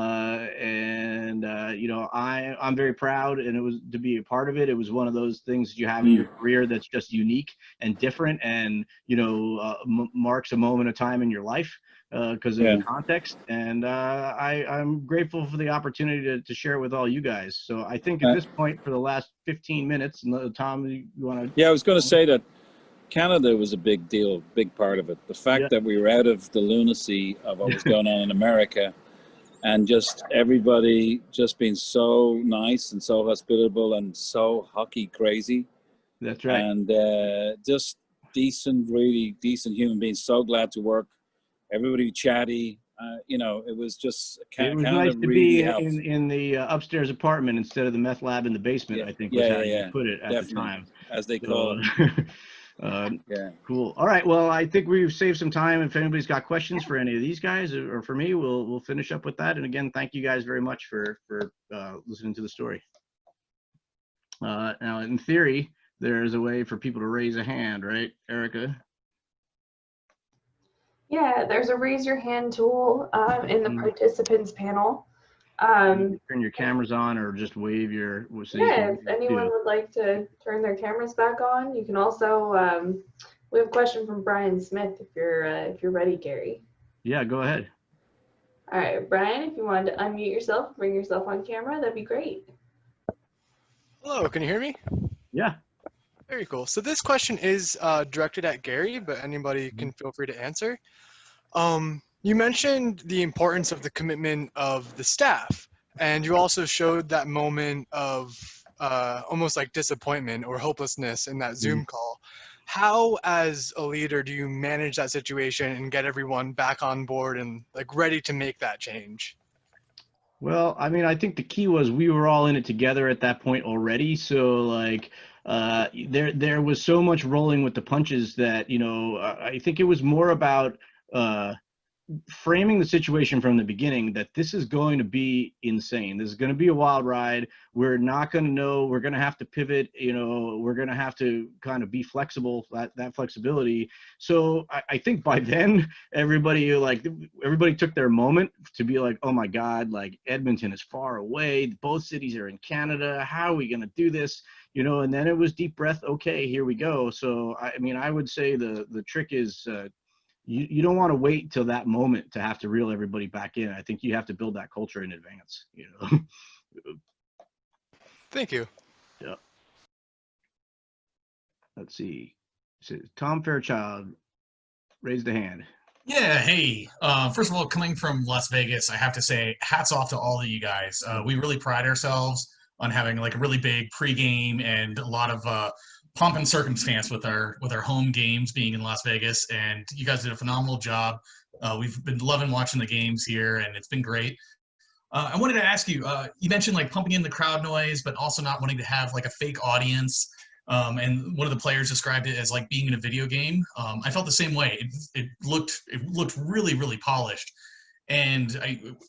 know, I'm very proud, and it was to be a part of it. It was one of those things that you have in your career that's just unique and different, and you know, marks a moment of time in your life because of the context. And I'm grateful for the opportunity to share it with all you guys. So I think at this point, for the last 15 minutes, and Tom, you want to? Yeah, I was going to say that Canada was a big deal, big part of it. The fact that we were out of the lunacy of what was going on in America. And just everybody just being so nice and so hospitable and so hockey crazy. That's right. And just decent, really decent human beings. So glad to work. Everybody chatty. You know, it was just it was Canada nice to really be in the upstairs apartment instead of the meth lab in the basement. I think was how you put it at the time, as they call it. Cool. All right. Well, I think we've saved some time. If anybody's got questions for any of these guys or for me, we'll finish up with that. And again, thank you guys very much for listening to the story. Now, in theory, there's a way for people to raise a hand, right, Erica? Yeah, there's a raise your hand tool in the participants panel. Turn your cameras on or just wave your. If anyone would like to turn their cameras back on, you can also. We have a question from Brian Smith. If you're ready, Gary. Yeah, go ahead. All right, Brian, if you wanted to unmute yourself, bring yourself on camera, that'd be great. Hello, can you hear me? Yeah. Very cool. So this question is directed at Gary, but anybody can feel free to answer. You mentioned the importance of the commitment of the staff, and you also showed that moment of almost like disappointment or hopelessness in that Zoom call. How, as a leader, do you manage that situation and get everyone back on board and like ready to make that change? Well, I mean, I think the key was we were all in it together at that point already. So like, there was so much rolling with the punches that, you know, I think it was more about framing the situation from the beginning that this is going to be insane. This is going to be a wild ride. We're not going to know. We're going to have to pivot. You know, we're going to have to kind of be flexible, that flexibility. So I think by then everybody took their moment to be like, oh my God, like Edmonton is far away. Both cities are in Canada. How are we going to do this? You know, and then it was deep breath. Okay, here we go. So, I mean, I would say the trick is, you don't want to wait till that moment to have to reel everybody back in. I think you have to build that culture in advance, you know. Thank you. Yeah. Let's see. So Tom Fairchild raised a hand. Yeah, hey. First of all, coming from Las Vegas, I have to say hats off to all of you guys. We really pride ourselves on having like a really big pregame and a lot of pomp and circumstance with our home games being in Las Vegas, and you guys did a phenomenal job. We've been loving watching the games here, and it's been great. I wanted to ask you, you mentioned like pumping in the crowd noise, but also not wanting to have like a fake audience. And one of the players described it as like being in a video game. I felt the same way. It looked really, really polished. And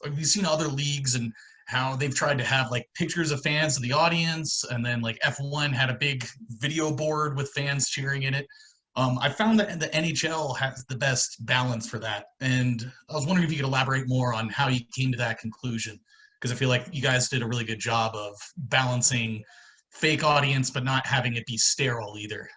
we've seen other leagues and how they've tried to have like pictures of fans of the audience, and then like F1 had a big video board with fans cheering in it. I found that the NHL has the best balance for that, and I was wondering if you could elaborate more on how you came to that conclusion, because I feel like you guys did a really good job of balancing fake audience but not having it be sterile either.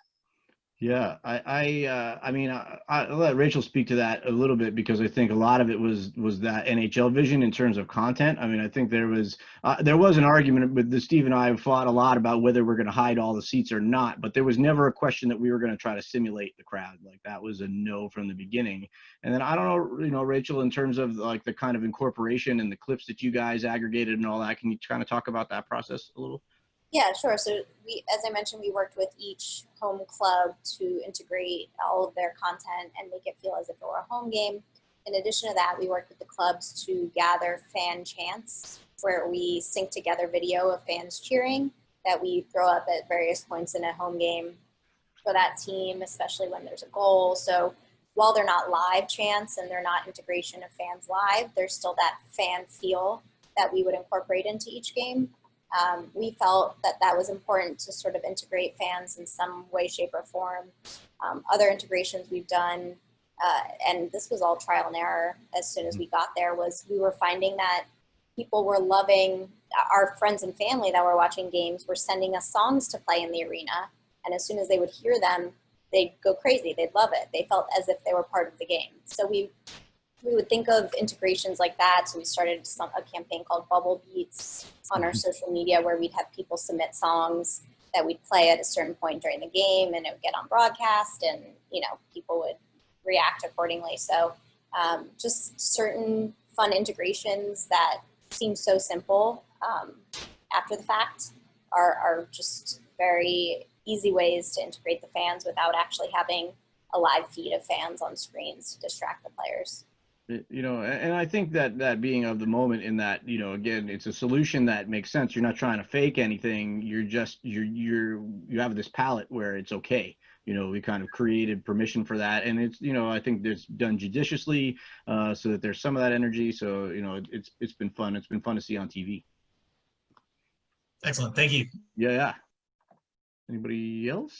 Yeah, I mean, I'll let Rachel speak to that a little bit, because I think a lot of it was that NHL vision in terms of content. I mean, I think there was an argument with Steve and I fought a lot about whether we're going to hide all the seats or not, but there was never a question that we were going to try to simulate the crowd. Like, that was a no from the beginning. And then I don't know, Rachel, in terms of like the kind of incorporation and the clips that you guys aggregated and all that, can you kind of talk about that process a little? Yeah, sure. So as I mentioned, we worked with each home club to integrate all of their content and make it feel as if it were a home game. In addition to that, we worked with the clubs to gather fan chants, where we sync together video of fans cheering that we throw up at various points in a home game for that team, especially when there's a goal. So while they're not live chants and they're not integration of fans live, there's still that fan feel that we would incorporate into each game. We felt that that was important to sort of integrate fans in some way, shape, or form. Other integrations we've done, and this was all trial and error as soon as we got there, was we were finding that people were loving, our friends and family that were watching games were sending us songs to play in the arena. And as soon as they would hear them, they'd go crazy. They'd love it. They felt as if they were part of the game. So we would think of integrations like that. So we started a campaign called Bubble Beats on our social media, where we'd have people submit songs that we'd play at a certain point during the game, and it would get on broadcast, and people would react accordingly. So just certain fun integrations that seem so simple after the fact are just very easy ways to integrate the fans without actually having a live feed of fans on screens to distract the players. And I think that being of the moment, in that, again, it's a solution that makes sense. You're not trying to fake anything. You're just, you have this palette where it's okay. We kind of created permission for that. And it's, I think it's done judiciously, so that there's some of that energy. So, it's been fun. It's been fun to see on TV. Excellent. Thank you. Yeah. Anybody else?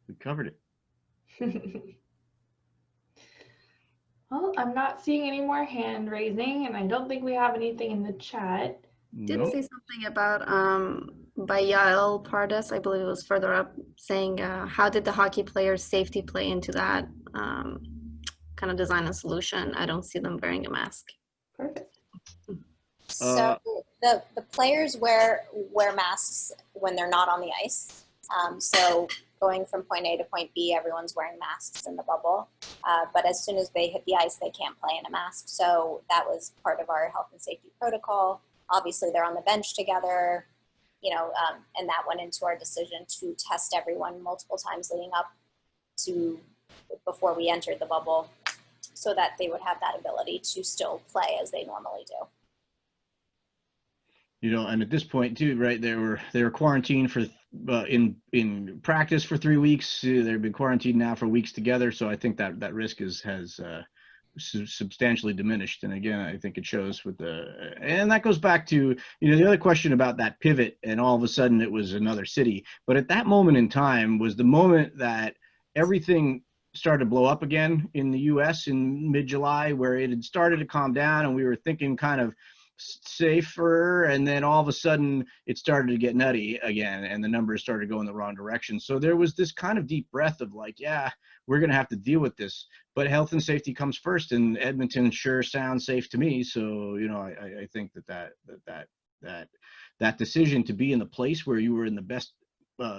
We covered it. Well, I'm not seeing any more hand raising, and I don't think we have anything in the chat. Did say something about Bayal Pardas, I believe it was further up, saying how did the hockey players' safety play into that kind of design and solution? I don't see them wearing a mask. Perfect. So the players wear masks when they're not on the ice. So going from point A to point B, everyone's wearing masks in the bubble. But as soon as they hit the ice, they can't play in a mask. So that was part of our health and safety protocol. Obviously, they're on the bench together, and that went into our decision to test everyone multiple times leading up to before we entered the bubble, so that they would have that ability to still play as they normally do. And at this point too, right, they were quarantined for in practice for 3 weeks. They've been quarantined now for weeks together. So I think that risk has substantially diminished. And again, I think it shows with and that goes back to, the other question about that pivot, and all of a sudden it was another city. But at that moment in time was the moment that everything started to blow up again in the US in mid-July, where it had started to calm down and we were thinking kind of safer, and then all of a sudden it started to get nutty again and the numbers started to go in the wrong direction. So there was this kind of deep breath of like, yeah, we're going to have to deal with this, but health and safety comes first, and Edmonton sure sounds safe to me. So I think that decision to be in the place where you were in the best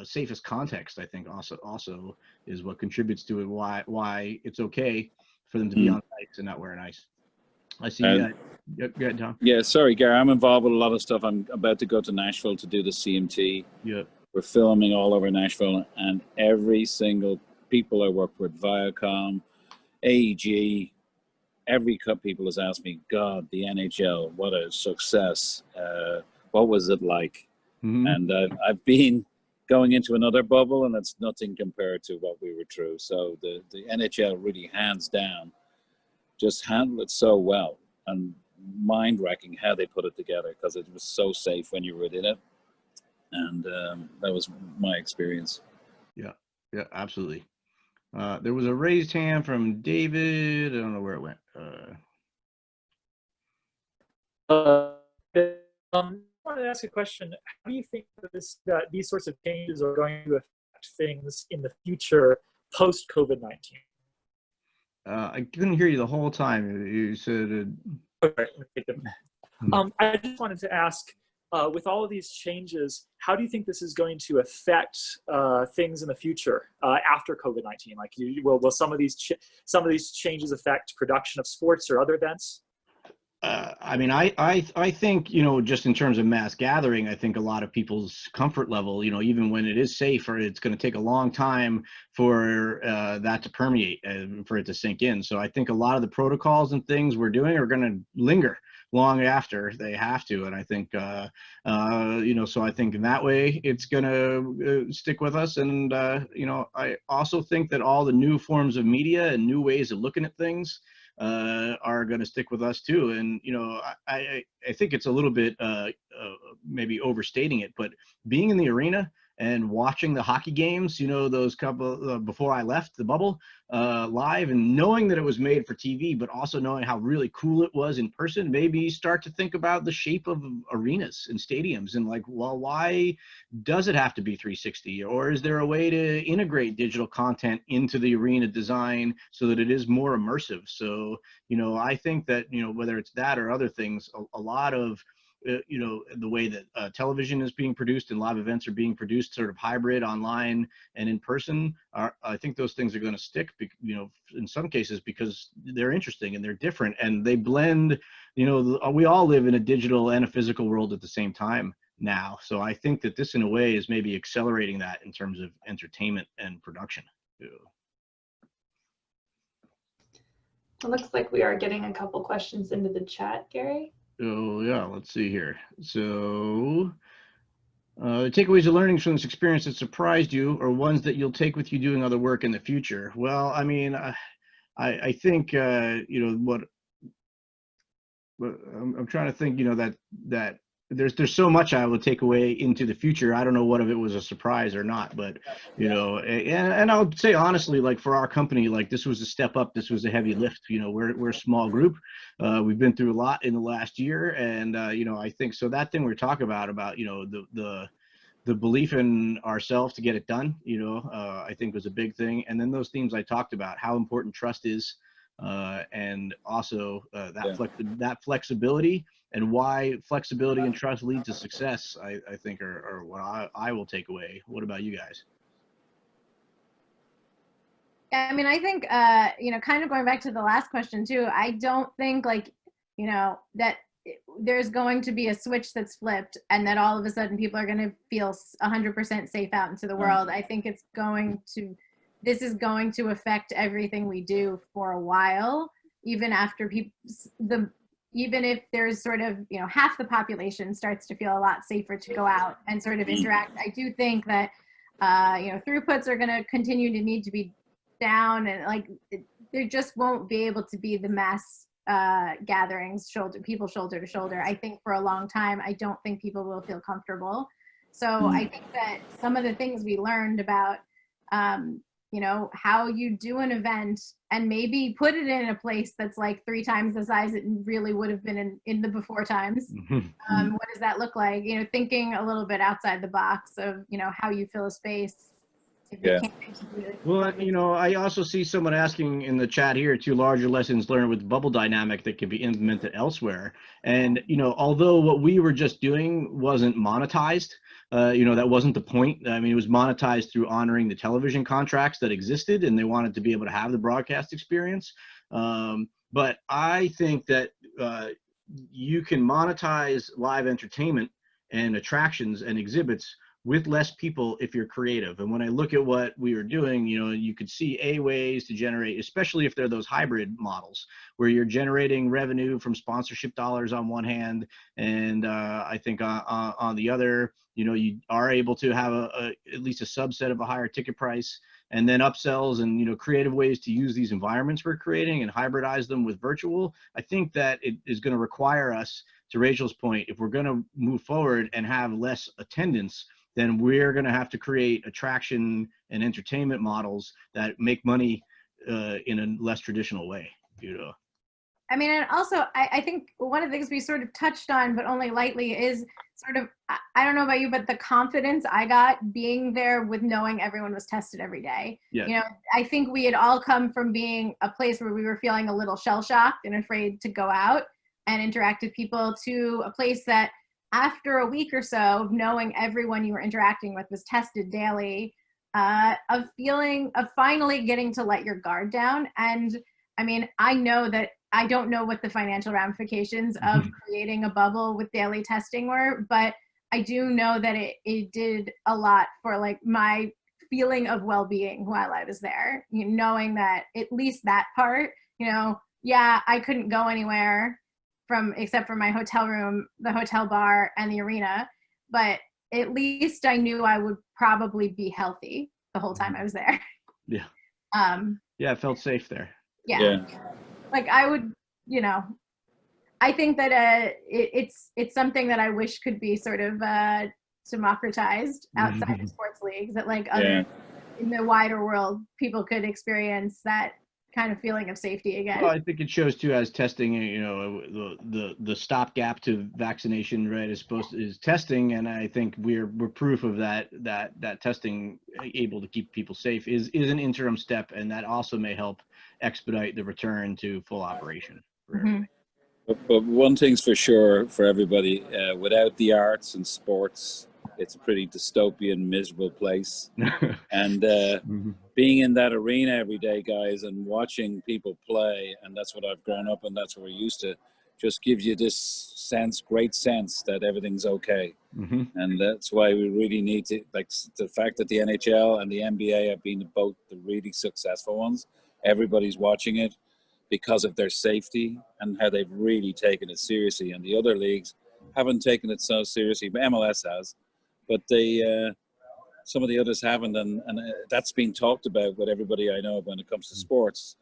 safest context, I think also is what contributes to it, why it's okay for them to be on ice and not wearing ice. I see that. Go ahead, Tom. Yeah, sorry, Gary. I'm involved with a lot of stuff. I'm about to go to Nashville to do the CMT. Yeah. We're filming all over Nashville, and every single people I work with, Viacom, AEG, every cup people has asked me, God, the NHL, what a success. What was it like? Mm-hmm. And I've been going into another bubble, and it's nothing compared to what we were through. So the NHL really, hands down, just handled it so well, and mind-wrecking how they put it together, because it was so safe when you were in it. And that was my experience. Yeah, absolutely. There was a raised hand from David. I don't know where it went. I wanted to ask a question. How do you think that these sorts of changes are going to affect things in the future post COVID-19? I couldn't hear you the whole time. You said. Okay, I just wanted to ask, with all of these changes, how do you think this is going to affect things in the future after COVID-19? Like, will some of these changes affect production of sports or other events? I mean, I think, just in terms of mass gathering, I think a lot of people's comfort level, even when it is safe, or it's going to take a long time for that to permeate and for it to sink in. So I think a lot of the protocols and things we're doing are going to linger long after they have to. And I think, so I think in that way, it's going to stick with us. And, I also think that all the new forms of media and new ways of looking at things are going to stick with us too. And, I think it's a little bit maybe overstating it, but being in the arena and watching the hockey games, those couple before I left the bubble live, and knowing that it was made for TV, but also knowing how really cool it was in person, maybe start to think about the shape of arenas and stadiums and like, well, why does it have to be 360? Or is there a way to integrate digital content into the arena design so that it is more immersive? So, I think that, whether it's that or other things, a lot of the way that television is being produced and live events are being produced sort of hybrid online and in person, I think those things are going to stick, in some cases, because they're interesting and they're different and they blend. We all live in a digital and a physical world at the same time now. So I think that this in a way is maybe accelerating that in terms of entertainment and production. It looks like we are getting a couple questions into the chat, Gary. So yeah, let's see here. So takeaways or learnings from this experience that surprised you, or ones that you'll take with you doing other work in the future. Well, I mean, I think what I'm trying to think. That there's so much I would take away into the future. I don't know what if it was a surprise or not, but and I'll say honestly, like for our company, like this was a step up. This was a heavy lift. We're a small group. We've been through a lot in the last year, and I think so. That thing we're talking about the belief in ourselves to get it done, I think was a big thing. And then those themes I talked about, how important trust is, and also that flexibility. And why flexibility and trust lead to success, I think are what I will take away. What about you guys? Yeah, I mean, I think, kind of going back to the last question too, I don't think that there's going to be a switch that's flipped and that all of a sudden people are going to feel 100% safe out into the world. I think this is going to affect everything we do for a while, even after even if there's sort of, half the population starts to feel a lot safer to go out and sort of interact. I do think that, throughputs are going to continue to need to be down, and there just won't be able to be the mass gatherings, people shoulder to shoulder. I think for a long time, I don't think people will feel comfortable. So I think that some of the things we learned about, how you do an event and maybe put it in a place that's like 3 times the size it really would have been in the before times. What does that look like? Thinking a little bit outside the box of, how you fill a space. Yeah. Well, I also see someone asking in the chat here, 2 larger lessons learned with bubble dynamic that can be implemented elsewhere. And, although what we were just doing wasn't monetized, that wasn't the point. I mean, it was monetized through honoring the television contracts that existed, and they wanted to be able to have the broadcast experience. But I think that you can monetize live entertainment and attractions and exhibits with less people if you're creative. And when I look at what we were doing, you know, you could see ways to generate, especially if they're those hybrid models where you're generating revenue from sponsorship dollars on one hand, and I think on the other, you know, you are able to have at least a subset of a higher ticket price, and then upsells and, you know, creative ways to use these environments we're creating and hybridize them with virtual. I think that it is going to require us, to Rachel's point, if we're going to move forward and have less attendance, then we're going to have to create attraction and entertainment models that make money in a less traditional way, you know. I mean, and also, I think one of the things we sort of touched on, but only lightly, is sort of, I don't know about you, but the confidence I got being there with knowing everyone was tested every day. Yeah. You know, I think we had all come from being a place where we were feeling a little shell-shocked and afraid to go out and interact with people, to a place that after a week or so of knowing everyone you were interacting with was tested daily, of finally getting to let your guard down. And I mean, I know that I don't know what the financial ramifications of creating a bubble with daily testing were, but I do know that it did a lot for like my feeling of well-being while I was there, you know, knowing that at least that part, you know, yeah, I couldn't go anywhere except for my hotel room, the hotel bar, and the arena, but at least I knew I would probably be healthy the whole time I was there. Yeah. Yeah, it felt safe there. Yeah. Like I would, you know, I think that it's something that I wish could be sort of democratized outside of sports leagues, that like other in the wider world, people could experience that kind of feeling of safety again. Well, I think it shows too, as testing, you know, the stopgap to vaccination, right, is testing, and I think we're proof of that testing able to keep people safe is an interim step, and that also may help expedite the return to full operation for everything. But one thing's for sure for everybody, without the arts and sports, it's a pretty dystopian, miserable place. And being in that arena every day, guys, and watching people play, and that's what I've grown up and that's what we're used to, just gives you this great sense that everything's okay. And that's why we really need to, like, the fact that the NHL and the NBA have been both the really successful ones. Everybody's watching it because of their safety and how they've really taken it seriously. And the other leagues haven't taken it so seriously, but MLS has. But some of the others haven't, and that's been talked about with everybody I know when it comes to sports.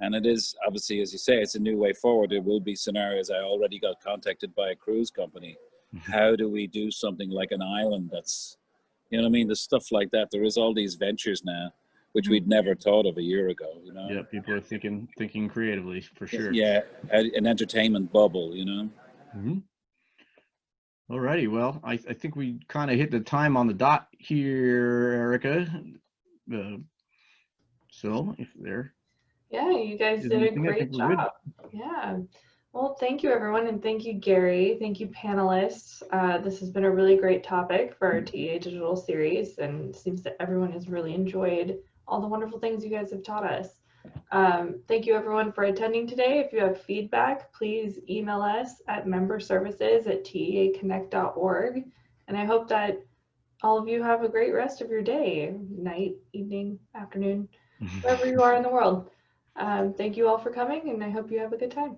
And it is, obviously, as you say, it's a new way forward. There will be scenarios. I already got contacted by a cruise company. How do we do something like an island that's, you know what I mean? There's stuff like that. There is all these ventures now, which we'd never thought of a year ago, you know? Yeah, people are thinking creatively, for sure. Yeah, an entertainment bubble, you know? All righty, well, I think we kind of hit the time on the dot here, Erica. So if there. Yeah, you guys did a great job. Yeah. Well, thank you, everyone, and thank you, Gary. Thank you, panelists. This has been a really great topic for our TEA Digital Series, and it seems that everyone has really enjoyed all the wonderful things you guys have taught us. Thank you, everyone, for attending today. If you have feedback, please email us at memberservices@teaconnect.org. And I hope that all of you have a great rest of your day, night, evening, afternoon, wherever you are in the world. Thank you all for coming, and I hope you have a good time.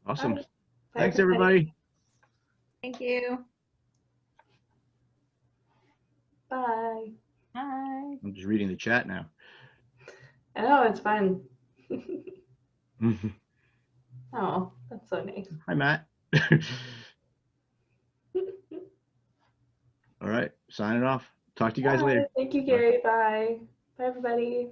Awesome. Bye. Thanks, everybody. Thank you. Bye. Bye. I'm just reading the chat now. I know, it's fun. Oh, that's so nice. Hi, Matt. All right, signing off. Talk to you guys later. Thank you, Gary. Bye. Bye, everybody.